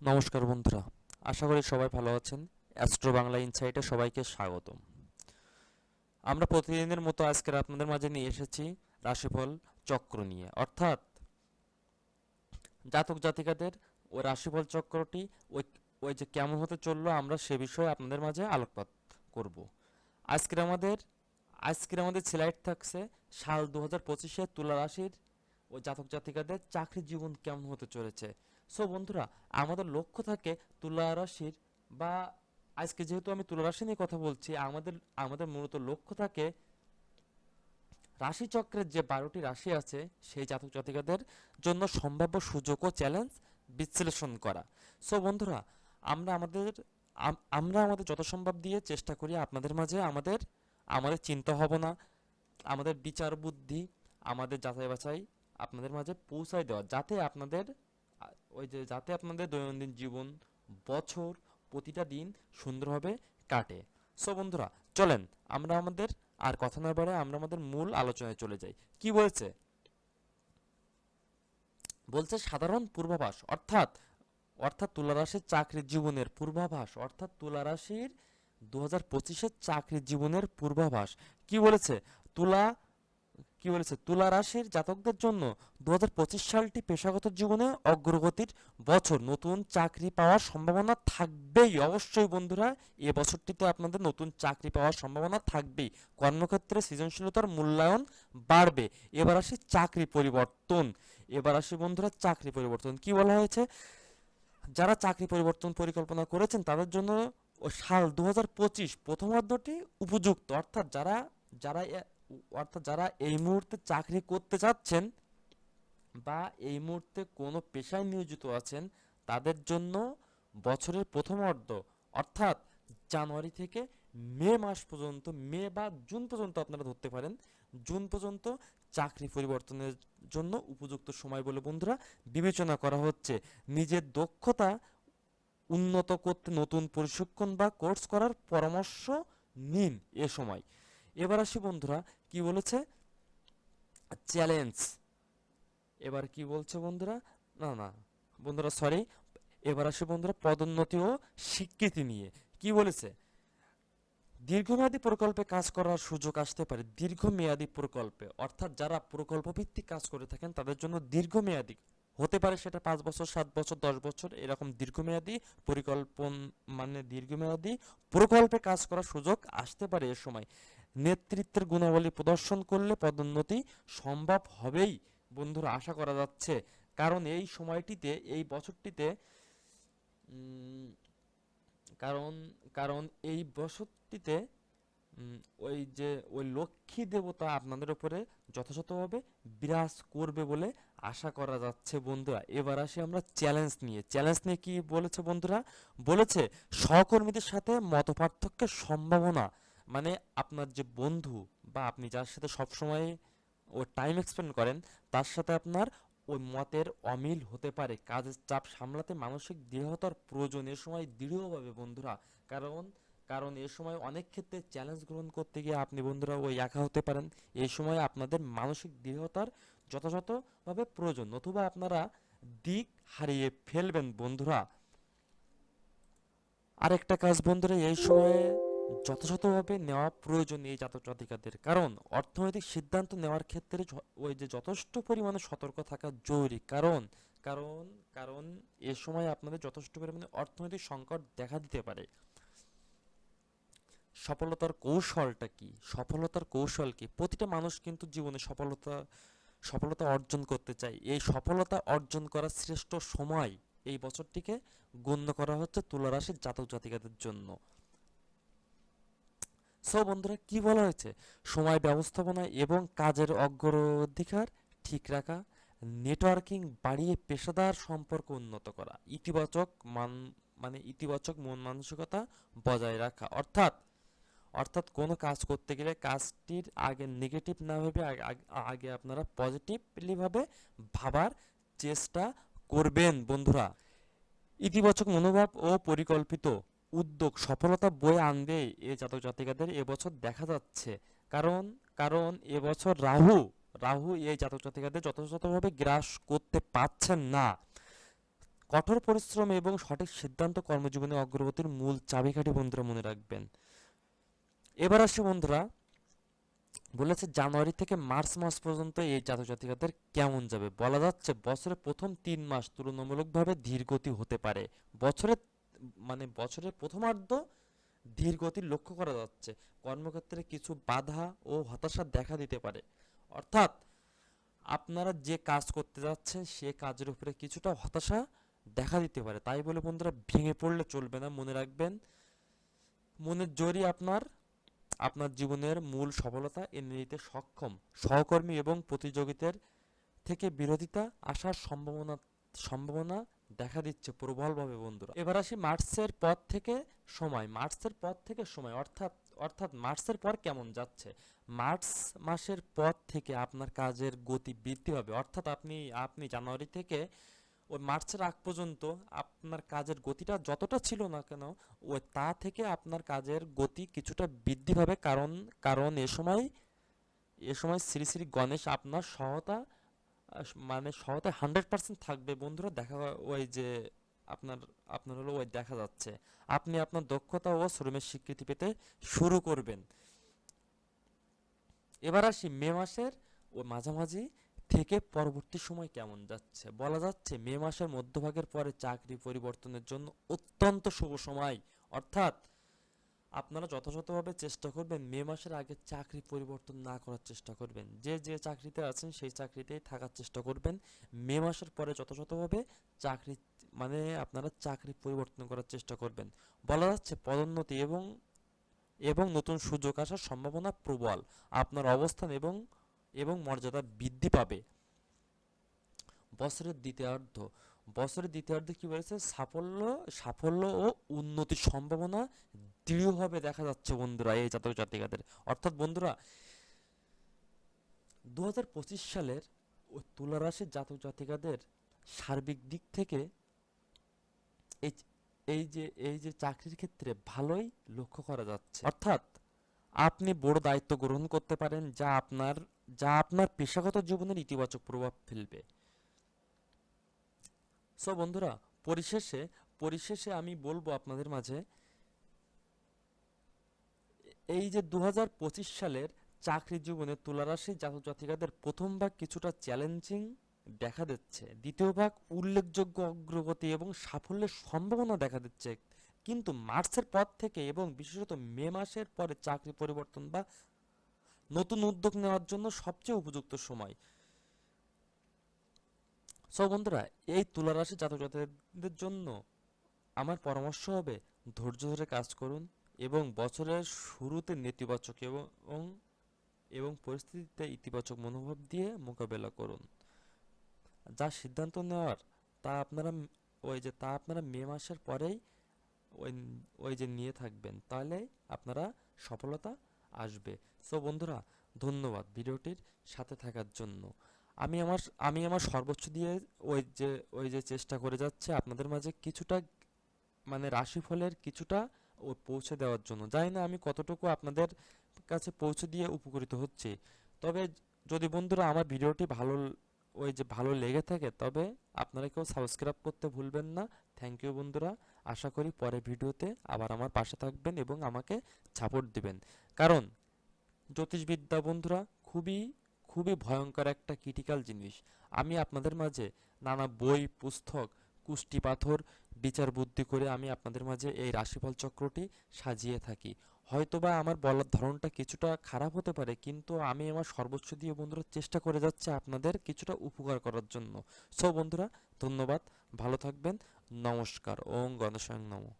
নমস্কার বন্ধুরা, আশা করি সবাই ভালো আছেন। অ্যাস্ট্রো বাংলা ইনসাইটে সবাইকে স্বাগতম। আমরা প্রতিদিনের মতো আজকের আপনাদের মাঝে নিয়ে এসেছি রাশিফল চক্র নিয়ে, অর্থাৎ জাতক জাতিকাদের ওই রাশিফল চক্রটি ওই ওই যে কেমন হতে চললো আমরা সে বিষয়ে আপনাদের মাঝে আলোকপাত করব। আজকের আমাদের আজকের আমাদের স্লাইড থাকছে সাল 2025-এ তুলা রাশির ওই জাতক জাতিকাদের চাকরি জীবন কেমন হতে চলেছে। সো বন্ধুরা, আমাদের লক্ষ্য থাকে তুলা রাশির বা আজকে যেহেতু আমি তুলা রাশি নিয়ে কথা বলছি, আমাদের আমাদের মূলত লক্ষ্য থাকে রাশিচক্রের যে 12টি রাশি আছে সেই জাতক জাতিকাদের জন্য সম্ভাব্য সুযোগ ও চ্যালেঞ্জ বিশ্লেষণ করা। সো বন্ধুরা, আমরা আমাদের আমরা আমাদের যত সম্ভব দিয়ে চেষ্টা করি আপনাদের মাঝে আমাদের আমাদের চিন্তা ভাবনা, আমাদের বিচার বুদ্ধি, আমাদের যাচাই বাছাই আপনাদের মাঝে পৌঁছায় দেওয়া, যাতে আপনাদের যাতে আপনাদের দৈনন্দিন জীবন, বছর, প্রতিটা দিন সুন্দরভাবে কাটে। সো বন্ধুরা, চলেন আমরা আমাদের আর কথা না বাড়ায় আমরা আমাদের মূল আলোচনায় চলে যাই। কি বলছে? বলছে সাধারণ পূর্বাভাস, অর্থাৎ অর্থাৎ তুলা রাশির চাকরির জীবনের পূর্বাভাস, অর্থাৎ তুলা রাশির 2025-এর চাকরির জীবনের পূর্বাভাস। কি বলেছে? তুলা তুলা রাশির জাতকদের জন্য 2025 সালটি পেশাগত জীবনে অগ্রগতির বছর। নতুন চাকরি পাওয়ার সম্ভাবনা থাকবেই, অবশ্যই বন্ধুরা। এ বছরটিতে আপনাদের নতুন চাকরি পাওয়ার সম্ভাবনা থাকবেই। কর্মক্ষেত্রে সৃজনশীলতার মূল্যায়ন বাড়বে। এবার আসি চাকরি পরিবর্তন। এবার আসি বন্ধুরা চাকরি পরিবর্তন। কি বলা হয়েছে? যারা চাকরি পরিবর্তন পরিকল্পনা করেছেন তাদের জন্য ও সাল 2025 প্রথমার্ধটি উপযুক্ত। যারা যারা এই মুহূর্তে চাকরি করতে চাচ্ছেন বা এই মুহূর্তে কোনো পেশায় নিয়োজিত আছেন, তাদের জন্য বছরের প্রথমার্ধ, অর্থাৎ জানুয়ারি থেকে মে মাস পর্যন্ত, মে বা জুন পর্যন্ত আপনারা ধরতে পারেন, জুন পর্যন্ত চাকরি পরিবর্তনের জন্য উপযুক্ত সময় বলে বন্ধুরা বিবেচনা করা হচ্ছে। নিজের দক্ষতা উন্নত করতে নতুন প্রশিক্ষণ বা কোর্স করার পরামর্শ নিন এ সময়। এবার আসি বন্ধুরা, কি বলেছে? চ্যালেঞ্জ। এবার কি বলছে বন্ধুরা? না না বন্ধুরা, সরি। এবার আসি বন্ধুরা পদোন্নতি ও স্বীকৃতি নিয়ে। কি বলেছে? দীর্ঘমেয়াদী প্রকল্পে কাজ করার সুযোগ আসতে পারে। দীর্ঘমেয়াদী প্রকল্পে, অর্থাৎ যারা প্রকল্প ভিত্তিক কাজ করে থাকেন তাদের জন্য দীর্ঘমেয়াদী হতে পারে, সেটা 5 বছর, 7 বছর, 10 বছর, এরকম দীর্ঘমেয়াদী পরিকল্পন দীর্ঘমেয়াদী প্রকল্পে কাজ করার সুযোগ আসতে পারে এ সময়। নেতৃত্বের গুণাবলী প্রদর্শন করলে পদোন্নতি সম্ভব হবেই বন্ধুরা, আশা করা যাচ্ছে। কারণ এই সময়টিতে, এই বছরটিতে উম, কারণ কারণ এই বছরটিতে উম, ওই লক্ষ্মী দেবতা আপনাদের উপরে যথাযথভাবে বিরাজ করবে বলে আশা করা যাচ্ছে বন্ধুরা। এবার আসি আমরা চ্যালেঞ্জ নিয়ে কি বলেছে বন্ধুরা? বলেছে সহকর্মীদের সাথে মতপার্থক্যের সম্ভাবনা। মানে আপনার যে বন্ধু বা আপনি যার সাথে সবসময় ও টাইম এক্সপেন্ড করেন, তার সাথে আপনার ওই মতের অমিল হতে পারে। কাজের চাপ সামলাতে মানসিক দৃঢ়তার প্রয়োজন এ সময়, দৃঢ়ভাবে বন্ধুরা। কারণ কারণ এ সময় অনেক ক্ষেত্রে চ্যালেঞ্জ গ্রহণ করতে গিয়ে আপনি বন্ধুরা ওই একা হতে পারেন। এই সময় আপনাদের মানসিক দৃঢ়তার যথাযথভাবে প্রয়োজন, নতুবা আপনারা দিক হারিয়ে ফেলবেন বন্ধুরা। আরেকটা কাজ বন্ধুরা এই সময়ে যথাযথভাবে নেওয়া প্রয়োজন এই জাতক জাতিকাদের, কারণ অর্থনৈতিক সিদ্ধান্ত নেওয়ার ক্ষেত্রে যথেষ্ট পরিমাণে সতর্ক থাকা জরুরি। কারণ কারণ এ সময় আপনাদের যথেষ্ট পরিমাণে অর্থনৈতিক সংকট দেখা দিতে পারে। সফলতার কৌশলটা কি? সফলতার কৌশল কি? প্রতিটা মানুষ কিন্তু জীবনে সফলতা সফলতা অর্জন করতে চায়। এই সফলতা অর্জন করার শ্রেষ্ঠ সময় এই বছরটিকে গণ্য করা হচ্ছে তুলা রাশির জাতক জাতিকাদের জন্য। সো বন্ধুরা, কি বলা হয়েছে? সময় ব্যবস্থাপনা এবং কাজের অগ্রাধিকার ঠিক রাখা, নেটওয়ার্কিং বাড়িয়ে পেশাদার সম্পর্ক উন্নত করা, ইতিবাচক মন মানসিকতা বজায় রাখা। অর্থাৎ কোনো কাজ করতে গেলে কাজটির আগে নেগেটিভ না ভেবে আগে আপনারা পজিটিভলি ভাবে ভাবার চেষ্টা করবেন বন্ধুরা। ইতিবাচক মনোভাব ও পরিকল্পিত উদ্যোগ সফলতা বয়ে আনবে এ জাতক জাতিকাদের এবছর দেখা যাচ্ছে। কারণ কারণ এবছর রাহু এই জাতক জাতিকাদের যথাযথভাবে গ্রাস করতে পারছেন না। কঠোর পরিশ্রম এবং সঠিক সিদ্ধান্ত কর্মজীবনে অগ্রগতির মূল চাবিকাঠি বন্ধুরা, মনে রাখবেন। এবার আসি বন্ধুরা, বলেছে জানুয়ারি থেকে মার্চ মাস পর্যন্ত এই জাতক জাতিকাদের কেমন যাবে। বলা যাচ্ছে বছরের প্রথম 3 মাস তুলনামূলকভাবে ধীরগতি হতে পারে। বছরের বছরের প্রথমার্ধ ধীর গতির লক্ষ্য করা যাচ্ছে। কর্মক্ষেত্রে কিছু বাধা ও হতাশা দেখা দিতে পারে। অর্থাৎ আপনারা যে কাজ করতে যাচ্ছেন সে কাজের উপরে কিছুটা হতাশা দেখা দিতে পারে। তাই বলে বন্ধুরা ভেঙে পড়লে চলবে না, মনে রাখবেন মনের জোরই আপনার আপনার জীবনের মূল সফলতা এনে দিতে সক্ষম। সহকর্মী এবং প্রতিযোগিতার থেকে বিরোধিতা আসার সম্ভাবনা দেখা দিচ্ছে প্রবলভাবে বন্ধুরা। এবার আসি মার্চের পর থেকে সময় অর্থাৎ মার্চের পর কেমন যাচ্ছে। মার্চ মাসের পর থেকে আপনার কাজের গতি বৃদ্ধি হবে। অর্থাৎ আপনি জানুয়ারি থেকে ওই মার্চের আগ পর্যন্ত আপনার কাজের গতিটা যতটা ছিল না কেন, ওই তা থেকে আপনার কাজের গতি কিছুটা বৃদ্ধি পাবে। কারণ এ সময় শ্রী শ্রী গণেশ আপনার সহায়তা 100% থাকবে বন্ধুরা। ওই যে আপনার আপনার হলো ওই দেখা যাচ্ছে আপনি আপনার দক্ষতা ও শ্রমের স্বীকৃতি পেতে শুরু করবেন। এবার আসি মে মাসের ও মাঝামাঝি থেকে পরবর্তী সময় কেমন যাচ্ছে। বলা যাচ্ছে মে মাসের মধ্যভাগের পরে চাকরি পরিবর্তনের জন্য অত্যন্ত শুভ সময়। অর্থাৎ আপনারা যথাযথভাবে চেষ্টা করবেন মে মাসের আগে চাকরি পরিবর্তন না করার চেষ্টা করবেন। যে চাকরিতে আছেন সেই চাকরিতেই থাকার চেষ্টা করবেন। মে মাসের পরে যথাযথভাবে চাকরি আপনারা চাকরি পরিবর্তন করার চেষ্টা করবেন। বলা যাচ্ছে পদোন্নতি এবং নতুন সুযোগ আসার সম্ভাবনা প্রবল। আপনার অবস্থান এবং মর্যাদা বৃদ্ধি পাবে। বছরের দ্বিতীয়ার্ধ বছরের দ্বিতীয়ার্ধে কি বলেছে, সাফল্য ও উন্নতির সম্ভাবনা দৃঢ়ভাবে দেখা যাচ্ছে বন্ধুরা এই জাতক জাতিকাদের। অর্থাৎ বন্ধুরা 2025 সালের ওই তুলা রাশির জাতক জাতিকাদের সার্বিক দিক থেকে এই এই যে চাকরির ক্ষেত্রে ভালোই লক্ষ্য করা যাচ্ছে। অর্থাৎ আপনি বড় দায়িত্ব গ্রহণ করতে পারেন যা আপনার পেশাগত জীবনের ইতিবাচক প্রভাব ফেলবে। সো বন্ধুরা, পরিশেষে আমি বলবো আপনাদের মাঝে, এই যে 2025 সালের চাকরি জীবনে তুলারাশি জাতক জাতিকাদের প্রথম ভাগ কিছুটা চ্যালেঞ্জিং দেখা দিচ্ছে, দ্বিতীয় ভাগ উল্লেখযোগ্য অগ্রগতি এবং সাফল্যের সম্ভাবনা দেখা দিচ্ছে। কিন্তু মার্চের পর থেকে এবং বিশেষত মে মাসের পরে চাকরি পরিবর্তন বা নতুন উদ্যোগ নেওয়ার জন্য সবচেয়ে উপযুক্ত সময়। সো বন্ধুরা, এই তুলারাশি জাতক জাতিকাদের জন্য আমার পরামর্শ হবে ধৈর্য ধরে কাজ করুন এবং বছরের শুরুতে নেতিবাচক এবং পরিস্থিতিতে ইতিবাচক মনোভাব দিয়ে মোকাবেলা করুন। যা সিদ্ধান্ত নেওয়ার তা আপনারা মে মাসের পরেই ওই ওই যে নিয়ে থাকবেন, তাহলে আপনারা সফলতা আসবে। সো বন্ধুরা, ধন্যবাদ ভিডিওটির সাথে থাকার জন্য। আমি আমার সর্বোচ্চ দিয়ে ওই যে চেষ্টা করে যাচ্ছে আপনাদের মাঝে কিছুটা রাশিফলের কিছুটা পৌঁছে দেওয়ার জন্য। জানি না আমি কতটুকু আপনাদের কাছে পৌঁছে দিয়ে উপকৃত হচ্ছি। তবে যদি বন্ধুরা আমার ভিডিওটি ভালো লেগে থাকে তবে আপনারা কেউ সাবস্ক্রাইব করতে ভুলবেন না। থ্যাংক ইউ বন্ধুরা। আশা করি পরের ভিডিওতে আবার আমার পাশে থাকবেন এবং আমাকে সাপোর্ট দিবেন। কারণ জ্যোতিষবিদ্যা বন্ধুরা খুবই খুবই ভয়ঙ্কর একটা ক্রিটিক্যাল জিনিস। আমি আপনাদের মাঝে নানা বই পুস্তক কুষ্টি পাথর বিচার বুদ্ধি করে আমি আপনাদের মাঝে এই রাশিফল চক্রটি সাজিয়ে থাকি। হয়তোবা আমার বলার ধরনটা কিছুটা খারাপ হতে পারে, কিন্তু আমি আমার সর্বোচ্চ দিয়ে বন্ধুরা চেষ্টা করে যাচ্ছি আপনাদের কিছুটা উপকার করার জন্য। সো বন্ধুরা, ধন্যবাদ, ভালো থাকবেন, নমস্কার, ওম গণেশায় নমঃ।